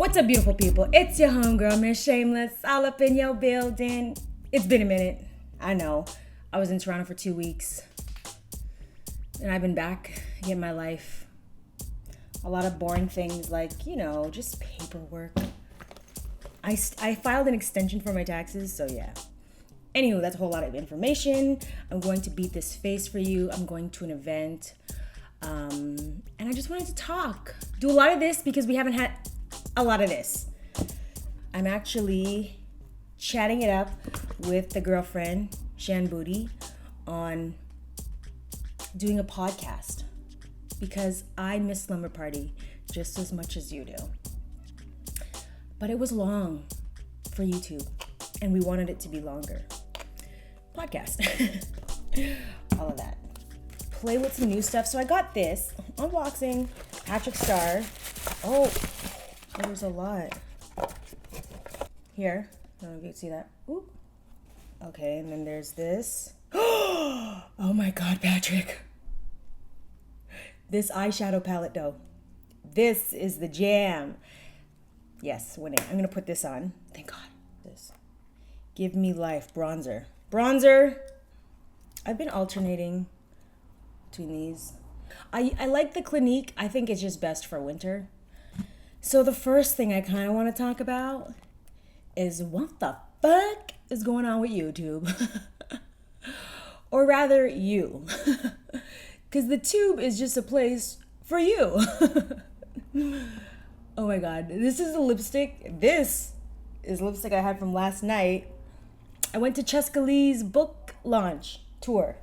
What's up, beautiful people? It's your homegirl, Miss Shameless, all up in your building. It's been a minute. I know. I was in Toronto for 2 weeks. And I've been back getting my life. A lot of boring things like, just paperwork. I filed an extension for my taxes, so yeah. Anywho, that's a whole lot of information. I'm going to beat this face for you. I'm going to an event. And I just wanted to talk. Do a lot of this because we haven't had a lot of this. I'm actually chatting it up with the girlfriend, Shan Booty, on doing a podcast because I miss Slumber Party just as much as you do. But it was long for YouTube and we wanted it to be longer. Podcast. All of that. Play with some new stuff. So I got this unboxing, Patrick Star. Oh, there's a lot. Here, I don't know if you can see that. Ooh. Okay, and then there's this. Oh my God, Patrick. This eyeshadow palette though. This is the jam. Yes, winning. I'm gonna put this on. Thank God. This. Give Me Life bronzer. Bronzer. I've been alternating between these. I like the Clinique. I think it's just best for winter. So the first thing I kind of want to talk about is what the fuck is going on with YouTube? Or rather, you. Because the tube is just a place for you. Oh my God. This is a lipstick. This is lipstick I had from last night. I went to Cheska Lee's book launch tour.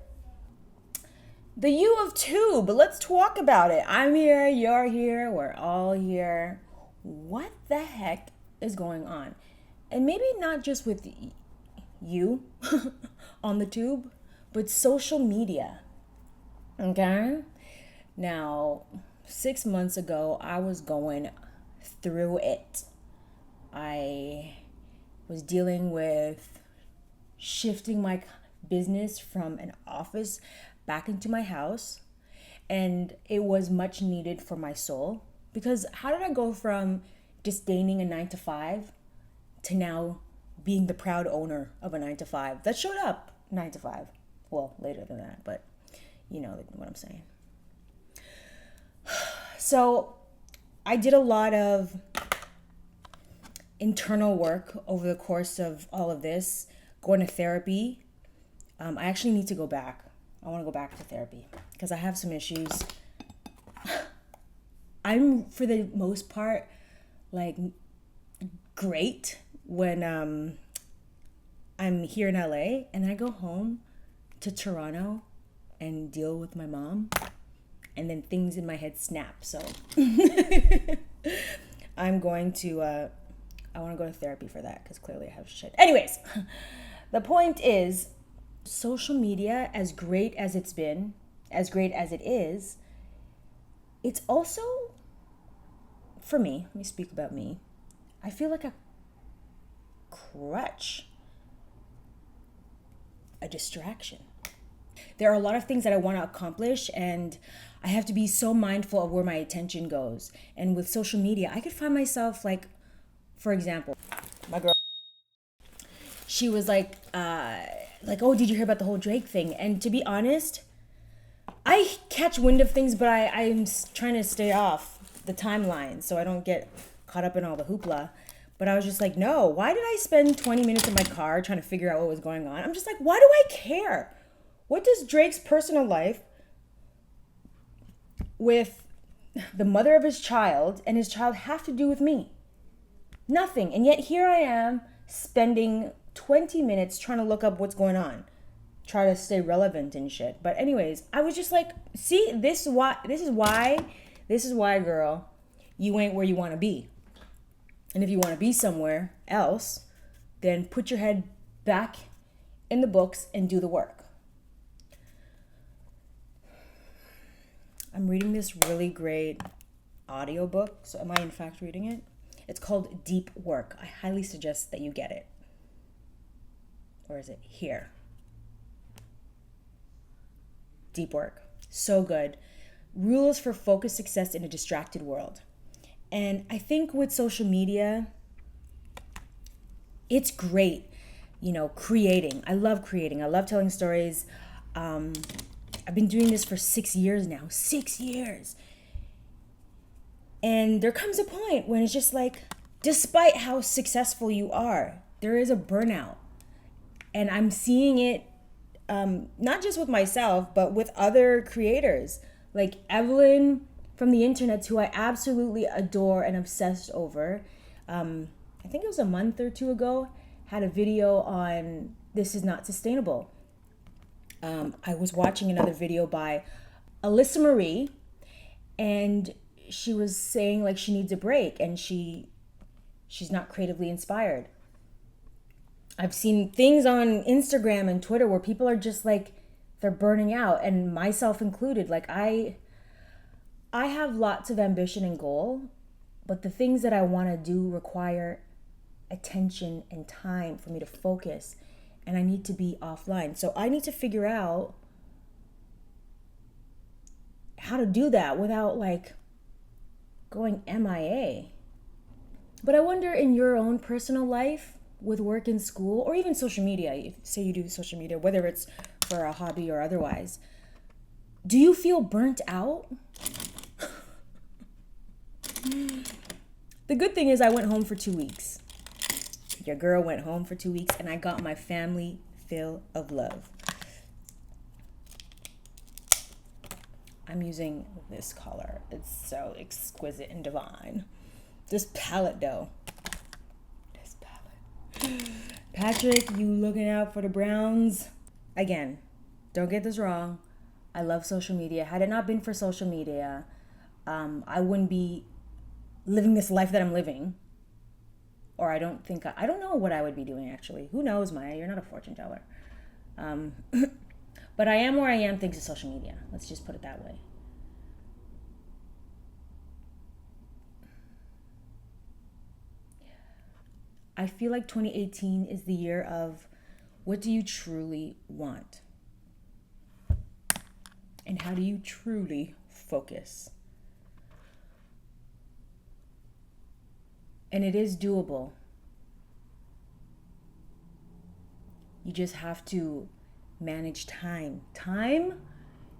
The U of Tube. Let's talk about it. I'm here. You're here. We're all here. What the heck is going on? And maybe not just with you on the tube, but social media. Okay? Now, 6 months ago, I was going through it. I was dealing with shifting my business from an office back into my house, and it was much needed for my soul. Because how did I go from disdaining a 9-to-5 to now being the proud owner of a 9-to-5 that showed up 9-to-5? Well, later than that, but you know what I'm saying. So I did a lot of internal work over the course of all of this, going to therapy. I actually need to go back. I want to go back to therapy because I have some issues. I'm, for the most part, like, great when I'm here in LA and I go home to Toronto and deal with my mom, and then things in my head snap. So I'm going to, I want to go to therapy for that because clearly I have shit. Anyways, the point is, social media, as great as it's been, as great as it is, it's also, for me, let me speak about me, I feel like a crutch, a distraction. There are a lot of things that I want to accomplish, and I have to be so mindful of where my attention goes. And with social media, I could find myself, like, for example, my girl, she was like, oh, did you hear about the whole Drake thing? And to be honest, I catch wind of things, but I'm trying to stay off the timeline so I don't get caught up in all the hoopla. But I was just like, no, why did I spend 20 minutes in my car trying to figure out what was going on? I'm just like, why do I care? What does Drake's personal life with the mother of his child and his child have to do with me? Nothing. And yet here I am spending 20 minutes trying to look up what's going on, try to stay relevant and shit. But anyways, I was just like, see, this is why, girl, you ain't where you want to be. And if you want to be somewhere else, then put your head back in the books and do the work. I'm reading this really great audiobook. So am I in fact reading it? It's called Deep Work. I highly suggest that you get it. Or is it here? Deep Work. So good. Rules for focused success in a distracted world. And I think with social media, it's great, creating. I love creating. I love telling stories. I've been doing this for 6 years now. 6 years. And there comes a point when it's just like, despite how successful you are, there is a burnout. And I'm seeing it not just with myself, but with other creators. Like Evelyn from the internet, who I absolutely adore and obsessed over. I think it was a month or two ago, had a video on this is not sustainable. I was watching another video by Alyssa Marie, and she was saying like she needs a break and she's not creatively inspired. I've seen things on Instagram and Twitter where people are just like, they're burning out, and myself included. Like I have lots of ambition and goal, but the things that I want to do require attention and time for me to focus, and I need to be offline. So I need to figure out how to do that without like going MIA. But I wonder, in your own personal life with work and school, or even social media, if say you do social media, whether it's for a hobby or otherwise, do you feel burnt out? The good thing is I went home for 2 weeks. Your girl went home for 2 weeks, and I got my family fill of love. I'm using this color. It's so exquisite and divine. This palette though. This palette. Patrick, you looking out for the browns? Again, don't get this wrong. I love social media. Had it not been for social media, I wouldn't be living this life that I'm living. Or I don't know what I would be doing actually. Who knows, Maya? You're not a fortune teller. But I am where I am thanks to social media. Let's just put it that way. I feel like 2018 is the year of what do you truly want? And how do you truly focus? And it is doable. You just have to manage time. Time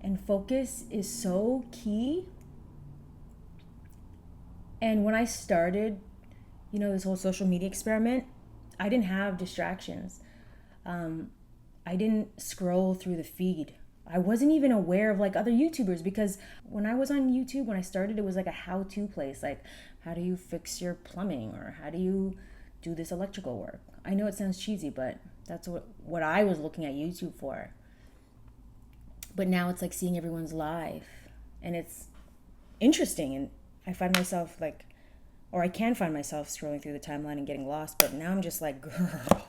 and focus is so key. And when I started, this whole social media experiment, I didn't have distractions. I didn't scroll through the feed. I wasn't even aware of like other YouTubers, because when I was on YouTube, when I started, it was like a how-to place. Like, how do you fix your plumbing, or how do you do this electrical work? I know it sounds cheesy, but that's what I was looking at YouTube for. But now it's like seeing everyone's life, and it's interesting, and I find myself like, or I can find myself scrolling through the timeline and getting lost. But now I'm just like, girl,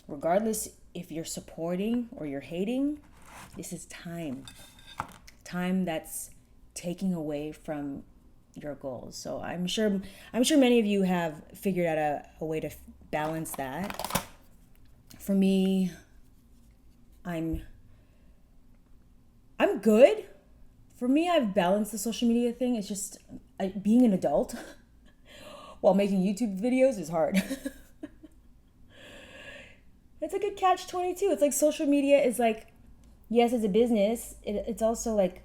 regardless if you're supporting or you're hating, this is time that's taking away from your goals. So I'm sure many of you have figured out a way to balance that. For me, I'm good. For me, I've balanced the social media thing. It's just being an adult while making YouTube videos is hard. It's like a catch-22. It's like social media is like, yes, it's a business. It's also like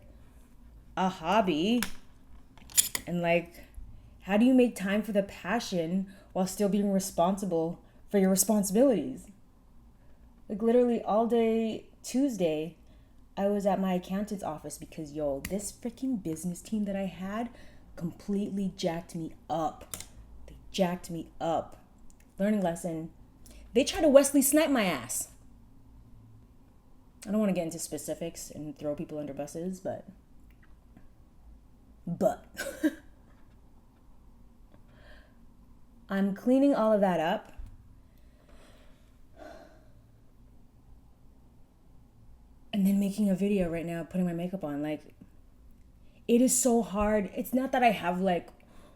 a hobby. And like, how do you make time for the passion while still being responsible for your responsibilities? Like literally all day Tuesday, I was at my accountant's office because, this freaking business team that I had completely jacked me up. They jacked me up. Learning lesson. They tried to Wesley snipe my ass. I don't want to get into specifics and throw people under buses, but I'm cleaning all of that up. And then making a video right now, putting my makeup on. Like, it is so hard. It's not that I have like,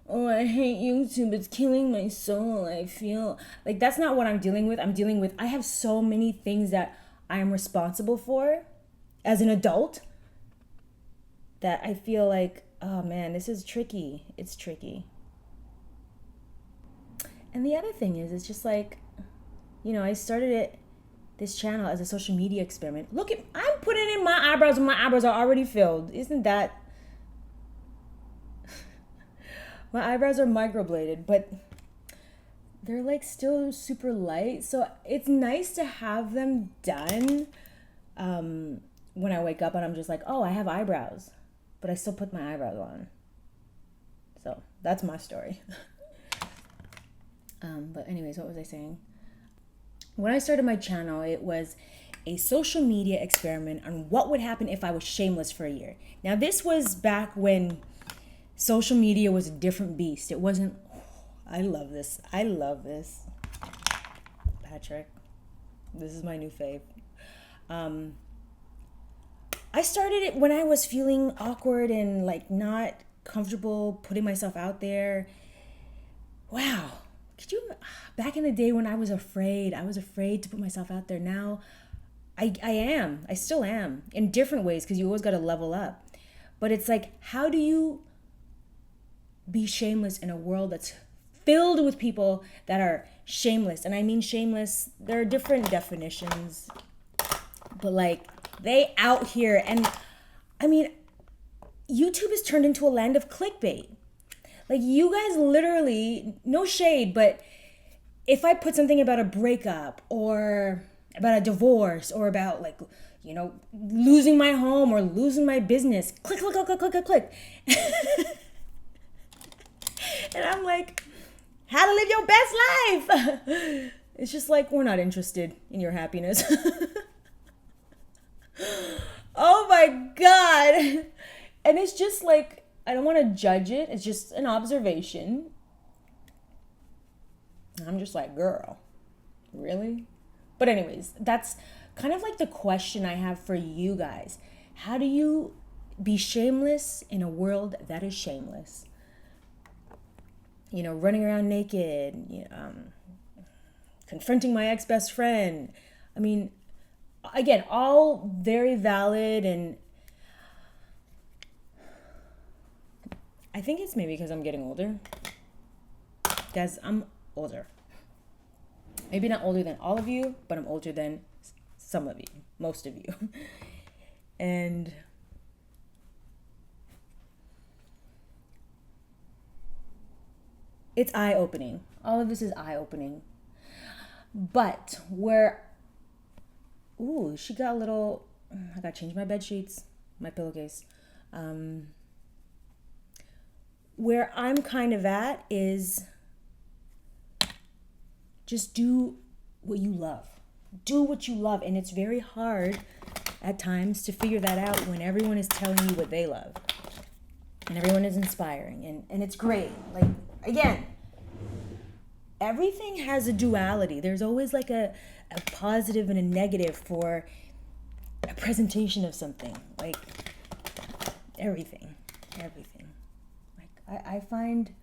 oh, I hate YouTube, it's killing my soul, I feel. Like, that's not what I'm dealing with. I have so many things that I am responsible for as an adult that I feel like oh man, this is tricky. It's tricky. And the other thing is, it's just like, I started this channel as a social media experiment. Look at, I'm putting in my eyebrows when my eyebrows are already filled. Isn't that? My eyebrows are microbladed, but they're like still super light. So it's nice to have them done when I wake up and I'm just like, oh, I have eyebrows, but I still put my eyebrows on. So that's my story. But anyways, what was I saying? When I started my channel, it was a social media experiment on what would happen if I was shameless for a year. Now, this was back when social media was a different beast. It wasn't, I love this. Patrick, this is my new fave. I started it when I was feeling awkward and like not comfortable putting myself out there. Wow. Could you, back in the day when I was afraid to put myself out there. Now I still am in different ways, because you always got to level up. But it's like, how do you be shameless in a world that's filled with people that are shameless? And I mean shameless, there are different definitions, but like they out here. And I mean, YouTube has turned into a land of clickbait. Like, you guys literally, no shade, but if I put something about a breakup or about a divorce or about like, losing my home or losing my business, click. And I'm like, how to live your best life. It's just like, we're not interested in your happiness. Oh my God. And it's just like, I don't want to judge it. It's just an observation. I'm just like, girl, really? But anyways, that's kind of like the question I have for you guys. How do you be shameless in a world that is shameless? Running around naked, confronting my ex-best friend. I mean, again, all very valid, and I think it's maybe because I'm getting older. Guys, I'm older. Maybe not older than all of you, but I'm older than some of you, most of you. And it's eye-opening. All of this is eye-opening. But she got a little, I got to change my bed sheets, my pillowcase. Where I'm kind of at is just do what you love. Do what you love. And it's very hard at times to figure that out when everyone is telling you what they love. And everyone is inspiring. And it's great. Like, again, everything has a duality. There's always like a positive and a negative for a presentation of something. Like, everything. Like, I find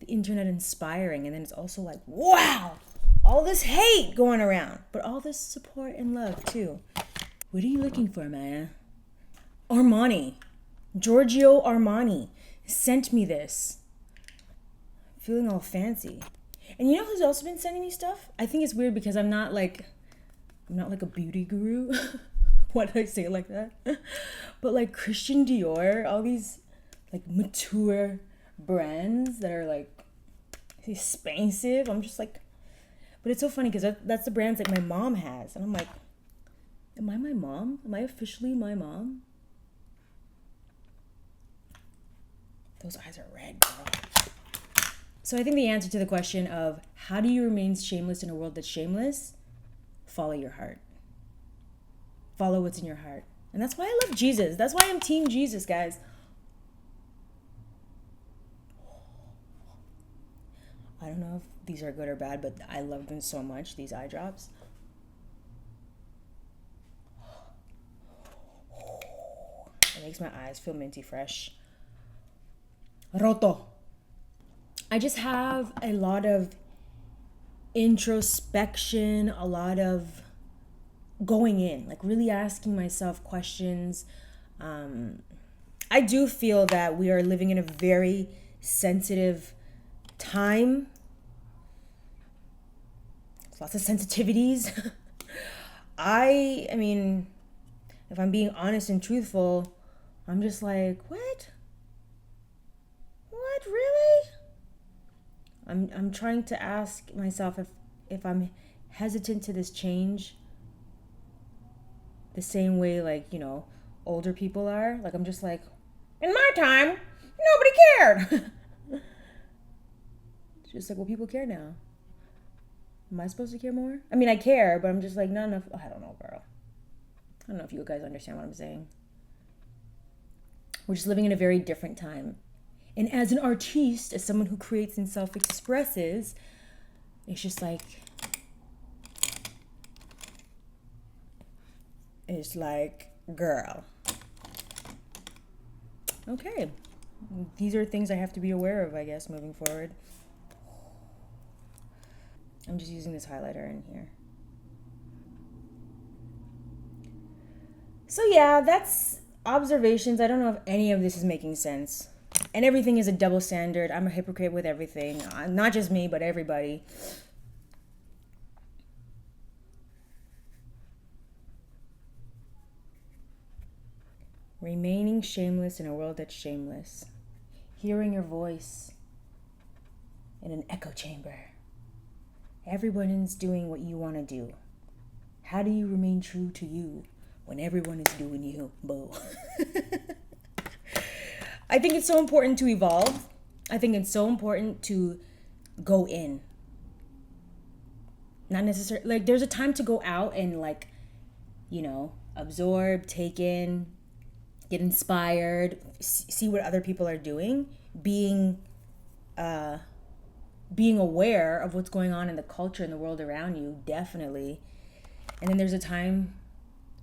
the internet inspiring, and then it's also like, wow, all this hate going around, but all this support and love too. What are you looking for, Maya? Giorgio Armani sent me this. Feeling all fancy. And you know who's also been sending me stuff? I think it's weird because I'm not like a beauty guru. Why did I say it like that? But like Christian Dior, all these like mature brands that are like expensive. I'm just like, but it's so funny because that's the brands that my mom has. And I'm like, am I my mom? Am I officially my mom? Those eyes are red, girl. So I think the answer to the question of how do you remain shameless in a world that's shameless? Follow your heart. Follow what's in your heart. And that's why I love Jesus. That's why I'm Team Jesus, guys. I don't know if these are good or bad, but I love them so much, these eye drops. It makes my eyes feel minty fresh. Roto. I just have a lot of introspection, a lot of going in, like really asking myself questions. I do feel that we are living in a very sensitive time. There's lots of sensitivities. I mean, if I'm being honest and truthful, I'm just like, what? What, really? I'm trying to ask myself if I'm hesitant to this change the same way, like, older people are. Like, I'm just like, in my time, nobody cared. It's just like, well, people care now. Am I supposed to care more? I mean, I care, but I'm just like, not enough. Oh, I don't know, girl. I don't know if you guys understand what I'm saying. We're just living in a very different time. And as an artiste, as someone who creates and self-expresses, it's just like, girl. Okay. These are things I have to be aware of, I guess, moving forward. I'm just using this highlighter in here. So yeah, that's observations. I don't know if any of this is making sense. And everything is a double standard. I'm a hypocrite with everything. Not just me, but everybody. Remaining shameless in a world that's shameless. Hearing your voice in an echo chamber. Everyone's doing what you want to do. How do you remain true to you when everyone is doing you? Boo. I think it's so important to evolve. I think it's so important to go in. Not necessarily, like, there's a time to go out and, like, absorb, take in, get inspired, see what other people are doing, being aware of what's going on in the culture and the world around you, definitely. And then there's a time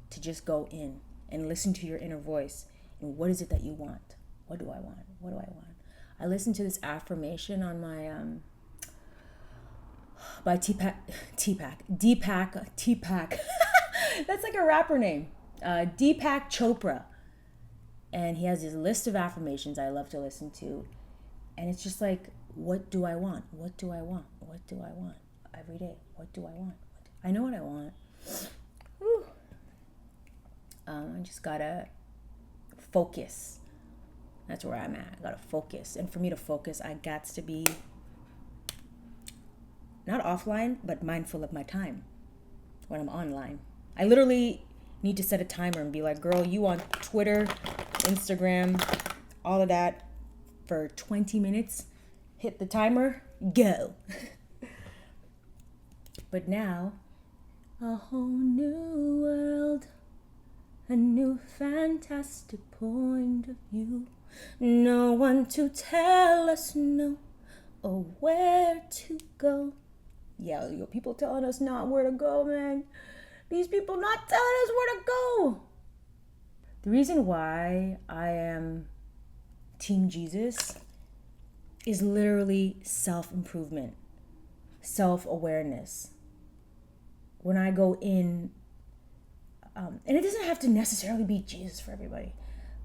to just go in and listen to your inner voice. And what is it that you want? What do I want? What do I want? I listened to this affirmation on my by Deepak. That's like a rapper name. Deepak Chopra. And he has this list of affirmations I love to listen to. And it's just like, what do I want? What do I want? What do I want? Every day, what do I want? I know what I want. Whew. I just gotta focus. That's where I'm at. I gotta focus. And for me to focus, I got to be not offline, but mindful of my time when I'm online. I literally need to set a timer and be like, girl, you on Twitter, Instagram, all of that for 20 minutes. Hit the timer, go. But now, a whole new world, a new fantastic point of view. No one to tell us no or where to go. Yeah, people telling us not where to go, man. These people not telling us where to go. The reason why I am Team Jesus is literally self-improvement, self-awareness. When I go in, and it doesn't have to necessarily be Jesus for everybody.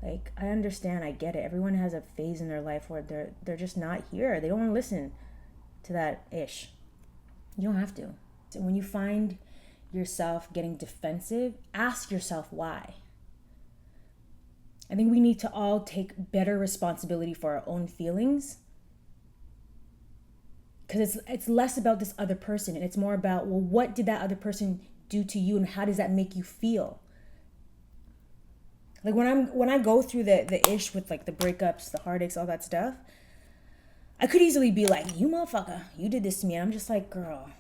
Like, I understand, I get it. Everyone has a phase in their life where they're just not here. They don't want to listen to that ish. You don't have to. So when you find yourself getting defensive, ask yourself why. I think we need to all take better responsibility for our own feelings. Because it's less about this other person and it's more about, well, what did that other person do to you and how does that make you feel? Like when I go through the ish with like the breakups, the heartaches, all that stuff, I could easily be like, you motherfucker, you did this to me. And I'm just like, girl,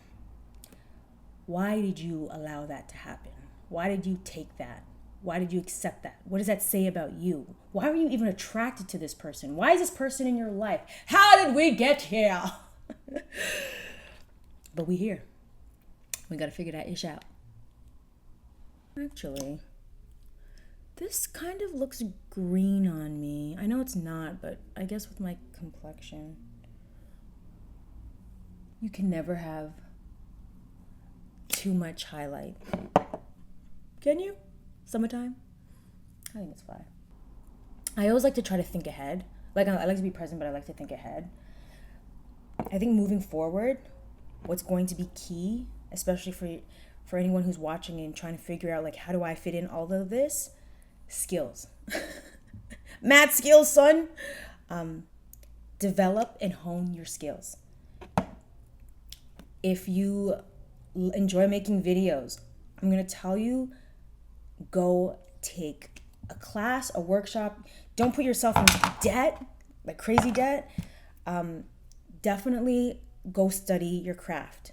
why did you allow that to happen? Why did you take that? Why did you accept that? What does that say about you? Why were you even attracted to this person? Why is this person in your life? How did we get here? But we here. We gotta figure that ish out. Actually, this kind of looks green on me. I know it's not, but I guess with my complexion. You can never have too much highlight. Can you? Summertime? I think it's fine. I always like to try to think ahead. Like, I like to be present, but I like to think ahead. I think moving forward, what's going to be key, especially for anyone who's watching and trying to figure out, like, how do I fit in all of this? Skills. Mad skills, son. Develop and hone your skills. If you enjoy making videos, I'm going to tell you, go take a class, a workshop. Don't put yourself in debt, like crazy debt. Definitely go study your craft.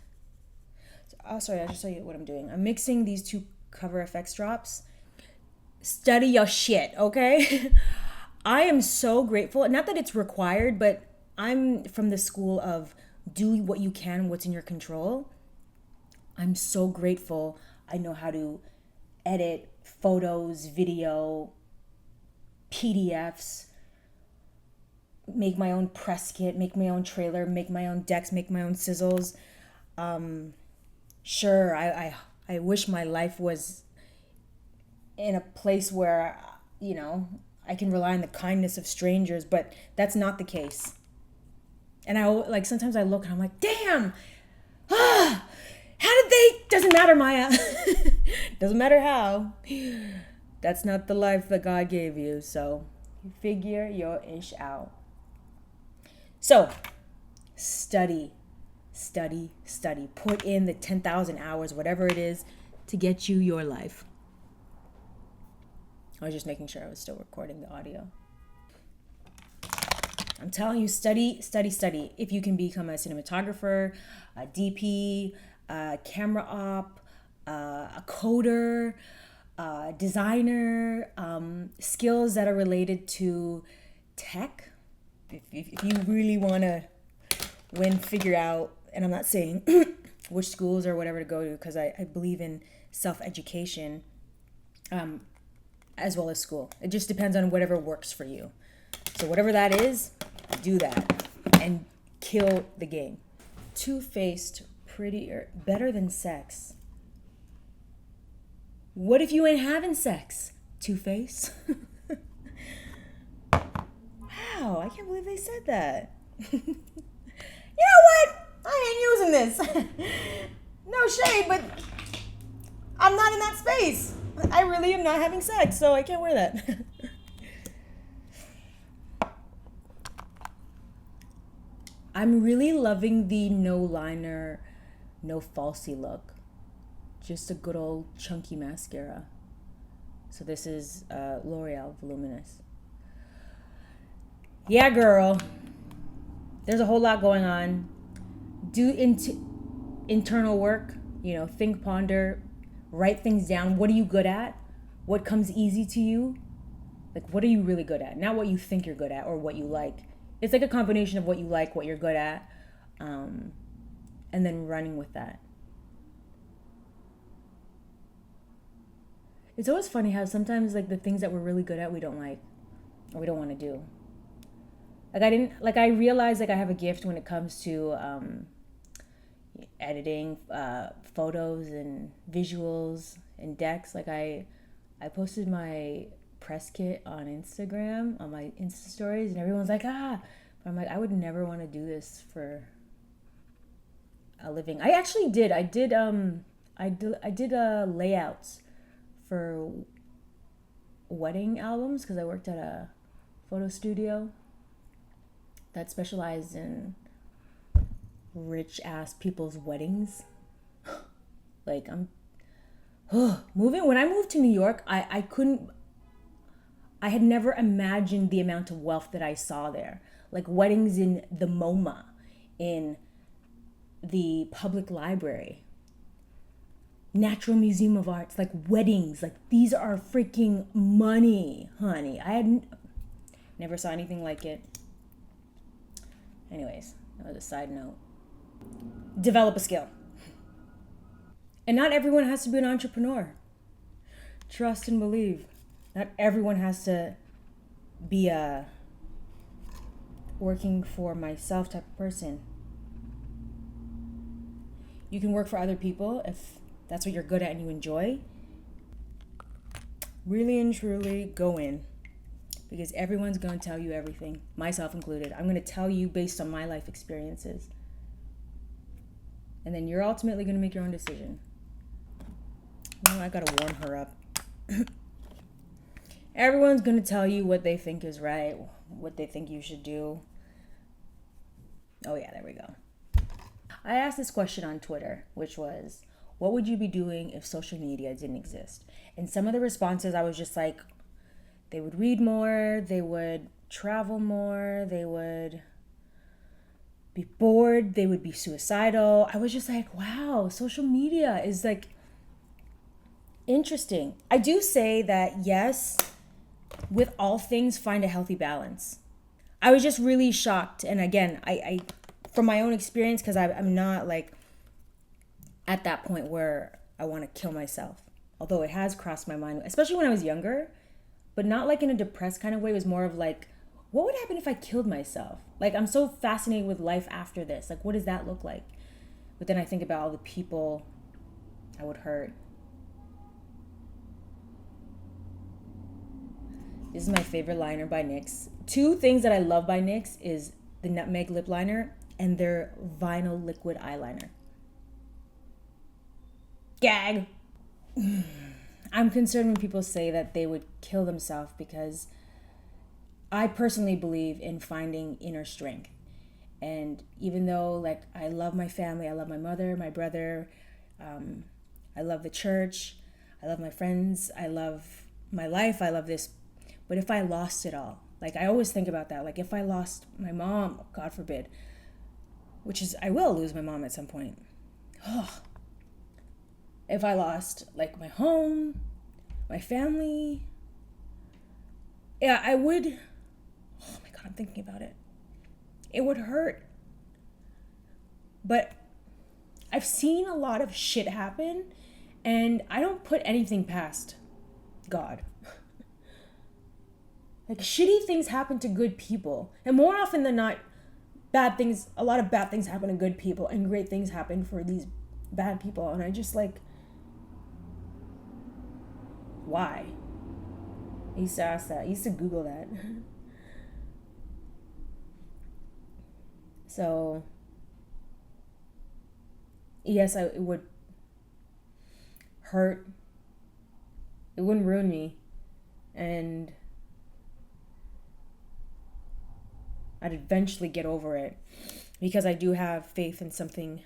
Sorry, I'll just tell you what I'm doing. I'm mixing these two cover effects drops. Study your shit, okay? I am so grateful. Not that it's required, but I'm from the school of do what you can, what's in your control. I'm so grateful. I know how to edit photos, video, PDFs, make my own press kit, make my own trailer, make my own decks, make my own sizzles. Sure, I wish my life was in a place where, I can rely on the kindness of strangers, but that's not the case. And sometimes I look and I'm like, damn, how did they, doesn't matter, Maya. Doesn't matter how. That's not the life that God gave you, so figure your ish out. So, study. Put in the 10,000 hours, whatever it is, to get you your life. I was just making sure I was still recording the audio. I'm telling you, study. If you can become a cinematographer, a DP, a camera op, a coder, a designer, skills that are related to tech. If you really want to figure out, and I'm not saying which schools or whatever to go to, because I believe in self-education as well as school. It just depends on whatever works for you. So whatever that is, do that and kill the game. Twofaced, prettier, better than sex. What if you ain't having sex? Twofaced. Wow, I can't believe they said that. You know what? I ain't using this. No shade, but I'm not in that space. I really am not having sex, so I can't wear that. I'm really loving the no liner, no falsie look. Just a good old chunky mascara. So this is L'Oreal Voluminous. Yeah, girl. There's a whole lot going on. Do internal work, think, ponder, write things down. What are you good at? What comes easy to you? Like, what are you really good at? Not what you think you're good at or what you like. It's like a combination of what you like, what you're good at, and then running with that. It's always funny how sometimes, like, the things that we're really good at, we don't like or we don't want to do. I realize, like, I have a gift when it comes to editing photos and visuals and decks. Like, I posted my press kit on Instagram, on my Insta stories, and everyone's like, but I'm like, I would never want to do this for a living. I actually did. I did layouts for wedding albums because I worked at a photo studio that specialized in rich ass people's weddings. Like, when I moved to New York, I had never imagined the amount of wealth that I saw there. Like, weddings in the MoMA, in the public library, Natural Museum of Arts, like weddings, like these are freaking money, honey. I had never saw anything like it. Anyways, that was a side note. Develop a skill. And not everyone has to be an entrepreneur. Trust and believe. Not everyone has to be a working for myself type of person. You can work for other people if that's what you're good at and you enjoy. Really and truly go in. Because everyone's going to tell you everything, myself included. I'm going to tell you based on my life experiences. And then you're ultimately going to make your own decision. Oh, I got to warm her up. Everyone's going to tell you what they think is right, what they think you should do. Oh yeah, there we go. I asked this question on Twitter, which was, what would you be doing if social media didn't exist? And some of the responses, I was just like, they would read more, they would travel more, they would be bored, they would be suicidal. I was just like, wow, social media is like interesting. I do say that yes, with all things, find a healthy balance. I was just really shocked. And again, I from my own experience, because I'm not like at that point where I want to kill myself. Although it has crossed my mind, especially when I was younger, but not like in a depressed kind of way. It was more of like, what would happen if I killed myself? Like, I'm so fascinated with life after this. Like, what does that look like? But then I think about all the people I would hurt. This is my favorite liner by NYX. Two things that I love by NYX is the Nutmeg lip liner and their vinyl liquid eyeliner. Gag. I'm concerned when people say that they would kill themselves, because I personally believe in finding inner strength. And even though, like, I love my family, I love my mother, my brother, I love the church, I love my friends, I love my life, I love this. But if I lost it all, like, I always think about that. Like, if I lost my mom, God forbid, which is, I will lose my mom at some point. Oh. If I lost, like, my home, my family, yeah, I would, oh my God, I'm thinking about it. It would hurt. But I've seen a lot of shit happen, and I don't put anything past God. Like, shitty things happen to good people. And more often than not, bad things, a lot of bad things happen to good people, and great things happen for these bad people. And I just, like, why? I used to ask that. I used to Google that. So, yes, it would hurt. It wouldn't ruin me. And I'd eventually get over it, because I do have faith in something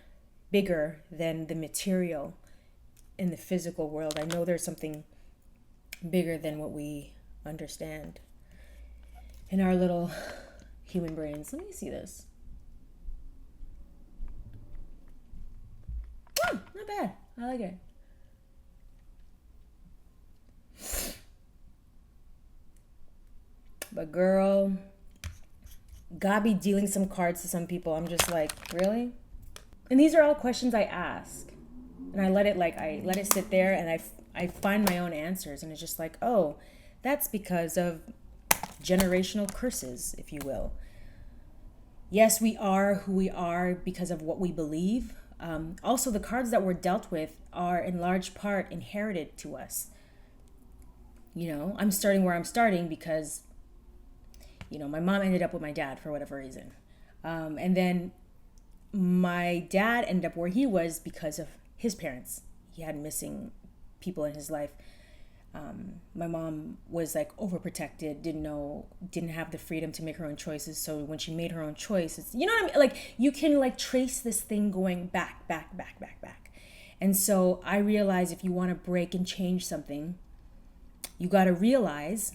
bigger than the material in the physical world. I know there's something bigger than what we understand in our little human brains. Let me see this. Oh, not bad. I like it. But girl, God be dealing some cards to some people. I'm just like, really? And these are all questions I ask. And I let it sit there, and I find my own answers. And it's just like, oh, that's because of generational curses, if you will. Yes, we are who we are because of what we believe. Also, the cards that we're dealt with are in large part inherited to us. You know, I'm starting where I'm starting because, you know, my mom ended up with my dad for whatever reason. And then my dad ended up where he was because of his parents. He had missing people in his life. My mom was like overprotected, didn't have the freedom to make her own choices. So when she made her own choice, it's, you know what I mean? Like, you can like trace this thing going back. And so I realize if you want to break and change something, you got to realize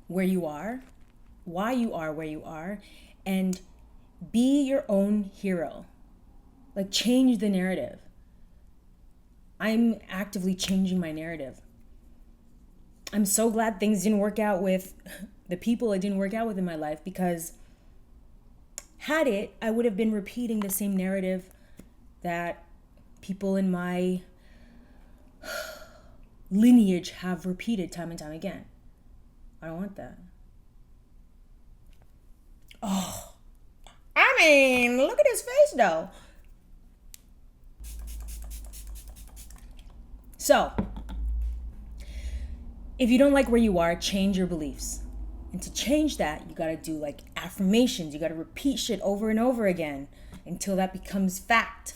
where you are, why you are where you are, and be your own hero. Like, change the narrative. I'm actively changing my narrative. I'm so glad things didn't work out with the people it didn't work out with in my life, because had it, I would have been repeating the same narrative that people in my lineage have repeated time and time again. I don't want that. Oh, I mean, look at his face though. So, If you don't like where you are, change your beliefs. And to change that, you gotta do like affirmations. You gotta repeat shit over and over again until that becomes fact.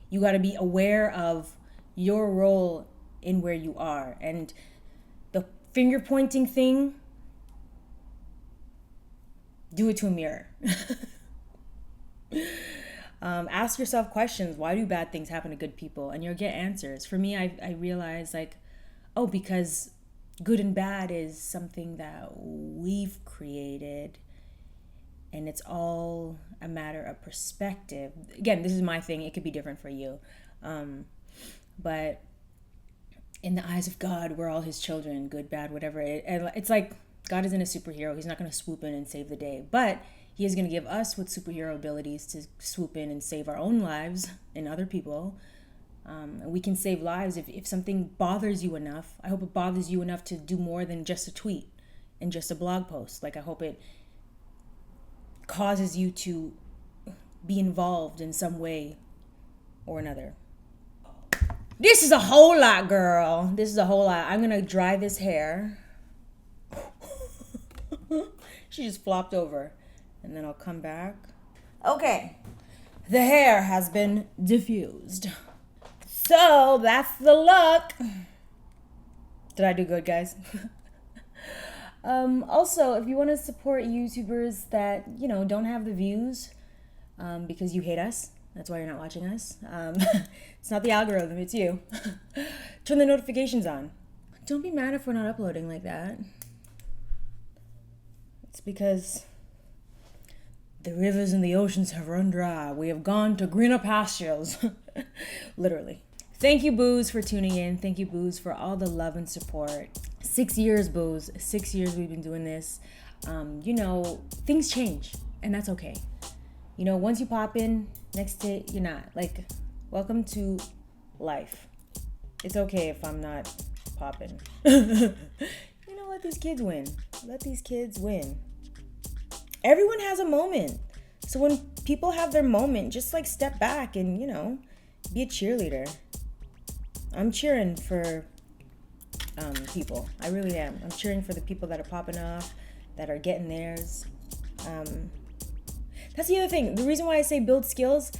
You gotta be aware of your role in where you are. And the finger pointing thing, do it to a mirror. Ask yourself questions. Why do bad things happen to good people? And you'll get answers. For me, I realized like, oh, because good and bad is something that we've created, and it's all a matter of perspective. Again, this is my thing. It could be different for you. But in the eyes of God, we're all his children, good, bad, whatever. It's like God isn't a superhero. He's not going to swoop in and save the day. But he is going to give us with superhero abilities to swoop in and save our own lives and other people. And we can save lives if something bothers you enough. I hope it bothers you enough to do more than just a tweet and just a blog post. Like, I hope it causes you to be involved in some way or another. This is a whole lot, girl. This is a whole lot. I'm going to dry this hair. She just flopped over. And then I'll come back. Okay. The hair has been diffused. So that's the look. Did I do good, guys? Also, if you want to support YouTubers that, don't have the views because you hate us, that's why you're not watching us. It's not the algorithm, it's you. Turn the notifications on. Don't be mad if we're not uploading like that. It's because the rivers and the oceans have run dry. We have gone to greener pastures. Literally. Thank you, Boos, for tuning in. Thank you, Boos, for all the love and support. 6 years, Boos. 6 years we've been doing this. Things change, and that's okay. Once you pop in, next day, you're not. Like, welcome to life. It's okay if I'm not popping. Let these kids win. Let these kids win. Everyone has a moment. So when people have their moment, just like step back and, be a cheerleader. I'm cheering for people. I really am. I'm cheering for the people that are popping off, that are getting theirs. That's the other thing. The reason why I say build skills,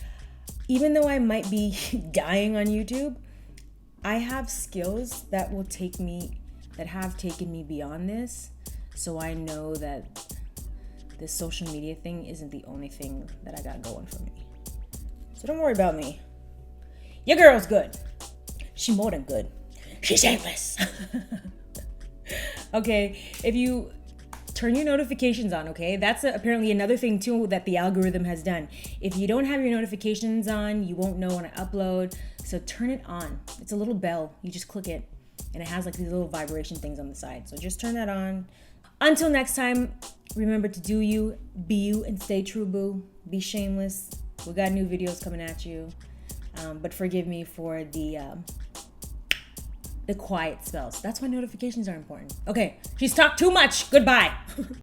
even though I might be dying on YouTube, I have skills that have taken me beyond this. So I know that this social media thing isn't the only thing that I got going for me. So don't worry about me. Your girl's good. She more than good. She's shameless. Okay, if you turn your notifications on, okay? That's apparently another thing too that the algorithm has done. If you don't have your notifications on, you won't know when I upload. So turn it on. It's a little bell. You just click it and it has like these little vibration things on the side. So just turn that on. Until next time, remember to do you, be you, and stay true, boo. Be shameless. We got new videos coming at you. But forgive me for the quiet spells. That's why notifications are important. Okay, she's talked too much. Goodbye.